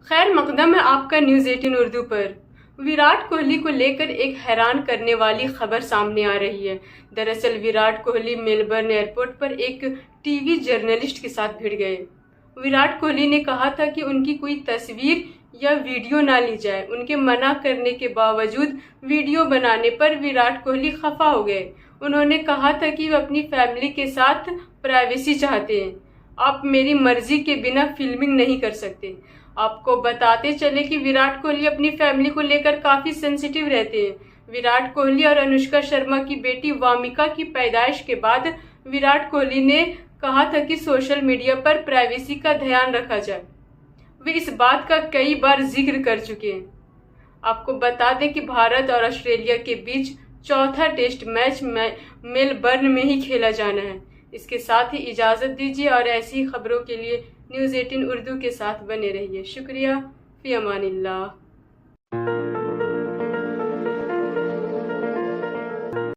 खैर मकदम है आपका न्यूज़ 18 उर्दू पर। विराट कोहली को लेकर एक हैरान करने वाली खबर सामने आ रही है। दरअसल विराट कोहली मेलबर्न एयरपोर्ट पर एक टीवी जर्नलिस्ट के साथ भिड़ गए। विराट कोहली ने कहा था कि उनकी कोई तस्वीर या वीडियो ना ली जाए। उनके मना करने के बावजूद वीडियो बनाने पर विराट कोहली खफा हो गए। उन्होंने कहा था कि वे अपनी फैमिली के साथ प्राइवेसी चाहते हैं। आप मेरी मर्जी के बिना फिल्मिंग नहीं कर सकते। आपको बताते चले कि विराट कोहली अपनी फैमिली को लेकर काफी सेंसिटिव रहते हैं। विराट कोहली और अनुष्का शर्मा की बेटी वामिका की पैदाइश के बाद विराट कोहली ने कहा था कि सोशल मीडिया पर प्राइवेसी का ध्यान रखा जाए। वे इस बात का कई बार जिक्र कर चुके हैं। आपको बता दें कि भारत और ऑस्ट्रेलिया के बीच चौथा टेस्ट मैच मेलबर्न में ही खेला जाना है। इसके साथ ही इजाज़त दीजिए और ऐसी ही खबरों के लिए न्यूज़ 18 उर्दू के साथ बने रहिए। शुक्रिया। फ़ी अमानिल्लाह।